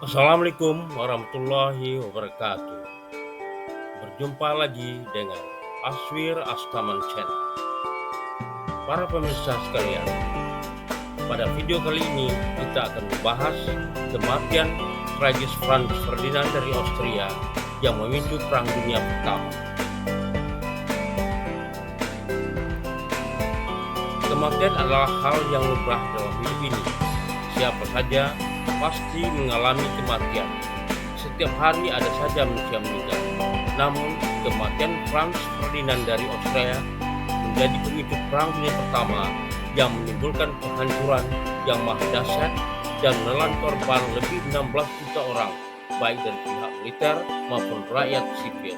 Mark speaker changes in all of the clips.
Speaker 1: Assalamualaikum warahmatullahi wabarakatuh. Berjumpa lagi dengan Aswir Astaman Channel. Para pemirsa sekalian, pada video kali ini kita akan membahas kematian tragis Franz Ferdinand dari Austria yang memicu Perang Dunia Pertama. Kematian adalah hal yang lumrah dalam hidup ini. Siapa saja pasti mengalami kematian. Setiap hari ada saja manusia meninggal. Namun, kematian Franz Ferdinand dari Austria menjadi pemicu Perang Dunia Pertama yang menimbulkan kehancuran yang maha dahsyat dan menelan korban lebih 16 juta orang, baik dari pihak militer maupun rakyat sipil.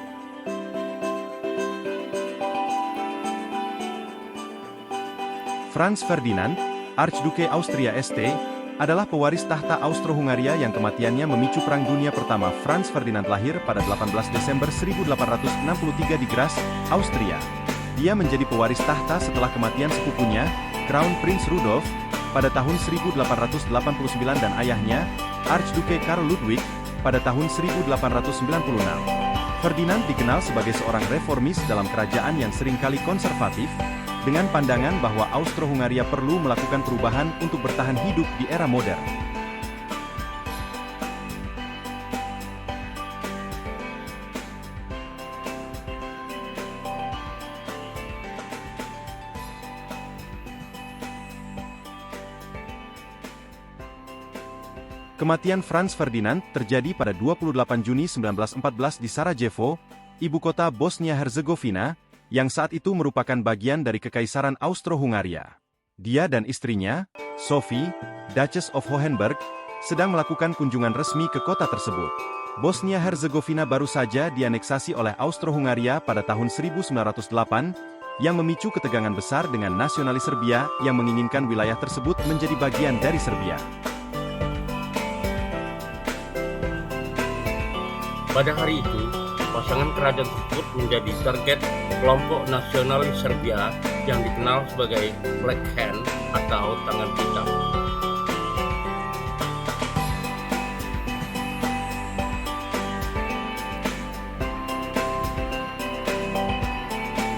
Speaker 2: Franz Ferdinand, Archduke Austria St, adalah pewaris tahta Austro-Hungaria yang kematiannya memicu Perang Dunia Pertama. Franz Ferdinand lahir pada 18 Desember 1863 di Graz, Austria. Dia menjadi pewaris tahta setelah kematian sepupunya, Crown Prince Rudolf, pada tahun 1889 dan ayahnya, Archduke Karl Ludwig, pada tahun 1896. Ferdinand dikenal sebagai seorang reformis dalam kerajaan yang seringkali konservatif, dengan pandangan bahwa Austro-Hungaria perlu melakukan perubahan untuk bertahan hidup di era modern. Kematian Franz Ferdinand terjadi pada 28 Juni 1914 di Sarajevo, ibu kota Bosnia-Herzegovina, yang saat itu merupakan bagian dari Kekaisaran Austro-Hungaria. Dia dan istrinya, Sophie, Duchess of Hohenberg, sedang melakukan kunjungan resmi ke kota tersebut. Bosnia-Herzegovina baru saja dianeksasi oleh Austro-Hungaria pada tahun 1908, yang memicu ketegangan besar dengan nasionalis Serbia yang menginginkan wilayah tersebut menjadi bagian dari Serbia.
Speaker 1: Pada hari itu, pasangan kerajaan tersebut menjadi target kelompok nasionalis Serbia yang dikenal sebagai Black Hand atau tangan hitam.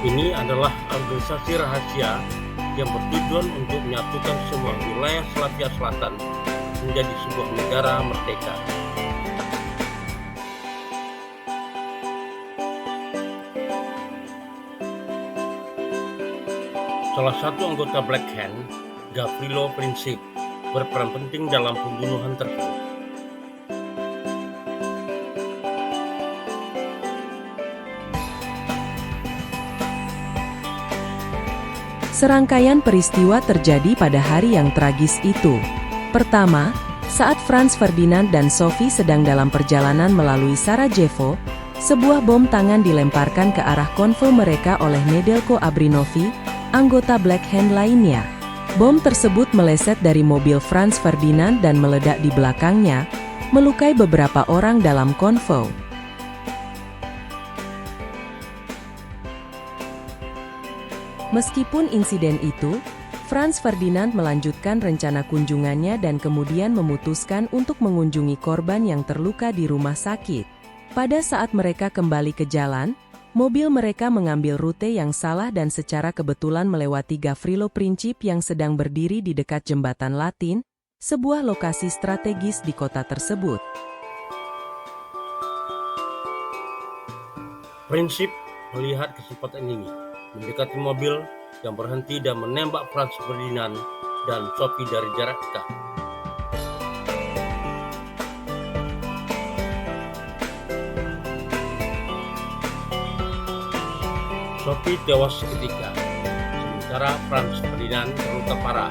Speaker 1: Ini adalah organisasi rahasia yang bertujuan untuk menyatukan semua wilayah Slavia Selatan menjadi sebuah negara merdeka. Salah satu anggota Black Hand, Gavrilo Princip, berperan penting dalam pembunuhan tersebut.
Speaker 3: Serangkaian peristiwa terjadi pada hari yang tragis itu. Pertama, saat Franz Ferdinand dan Sophie sedang dalam perjalanan melalui Sarajevo, sebuah bom tangan dilemparkan ke arah konvoi mereka oleh Nedeljko Abrinović, anggota Black Hand lainnya. Bom tersebut meleset dari mobil Franz Ferdinand dan meledak di belakangnya, melukai beberapa orang dalam konvoi. Meskipun insiden itu, Franz Ferdinand melanjutkan rencana kunjungannya dan kemudian memutuskan untuk mengunjungi korban yang terluka di rumah sakit. Pada saat mereka kembali ke jalan, mobil mereka mengambil rute yang salah dan secara kebetulan melewati Gavrilo Princip yang sedang berdiri di dekat Jembatan Latin, sebuah lokasi strategis di kota tersebut.
Speaker 1: Princip melihat kesempatan ini, mendekati mobil yang berhenti dan menembak Franz Ferdinand dan Sophie dari jarak dekat. Sophie tewas seketika, sementara Franz Ferdinand terluka parah,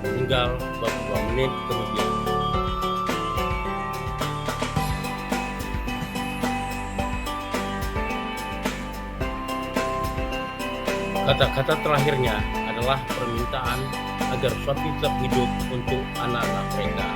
Speaker 1: meninggal beberapa menit kemudian. Kata-kata terakhirnya adalah permintaan agar Sophie tetap hidup untuk anak-anak mereka.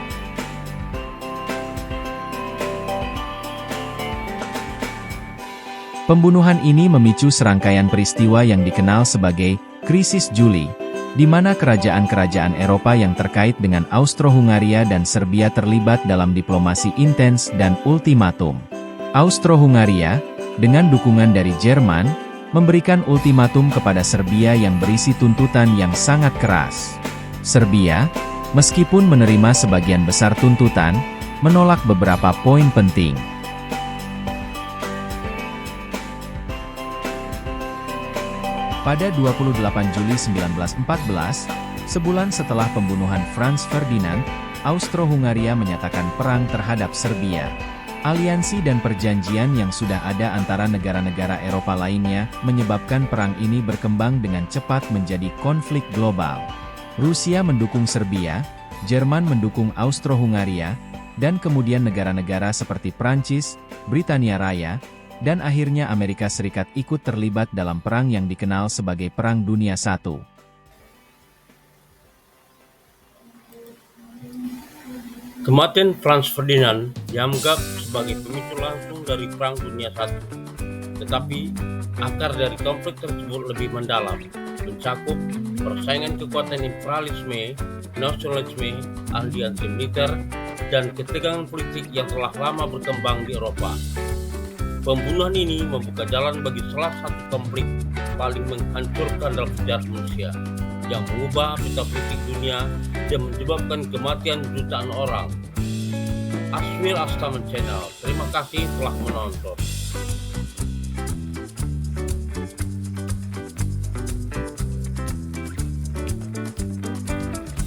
Speaker 4: Pembunuhan ini memicu serangkaian peristiwa yang dikenal sebagai Krisis Juli, di mana kerajaan-kerajaan Eropa yang terkait dengan Austro-Hungaria dan Serbia terlibat dalam diplomasi intens dan ultimatum. Austro-Hungaria, dengan dukungan dari Jerman, memberikan ultimatum kepada Serbia yang berisi tuntutan yang sangat keras. Serbia, meskipun menerima sebagian besar tuntutan, menolak beberapa poin penting. Pada 28 Juli 1914, sebulan setelah pembunuhan Franz Ferdinand, Austro-Hungaria menyatakan perang terhadap Serbia. Aliansi dan perjanjian yang sudah ada antara negara-negara Eropa lainnya menyebabkan perang ini berkembang dengan cepat menjadi konflik global. Rusia mendukung Serbia, Jerman mendukung Austro-Hungaria, dan kemudian negara-negara seperti Prancis, Britania Raya, dan akhirnya Amerika Serikat ikut terlibat dalam perang yang dikenal sebagai Perang Dunia I.
Speaker 1: Kematian Franz Ferdinand dianggap sebagai pemicu langsung dari Perang Dunia I. Tetapi, akar dari konflik tersebut lebih mendalam, mencakup persaingan kekuatan imperialisme, nasionalisme, aliansi militer, dan ketegangan politik yang telah lama berkembang di Eropa. Pembunuhan ini membuka jalan bagi salah satu konflik paling menghancurkan dalam sejarah manusia, yang mengubah peta politik dunia dan menyebabkan kematian jutaan orang. Aswil Astaman Channel, terima kasih telah menonton.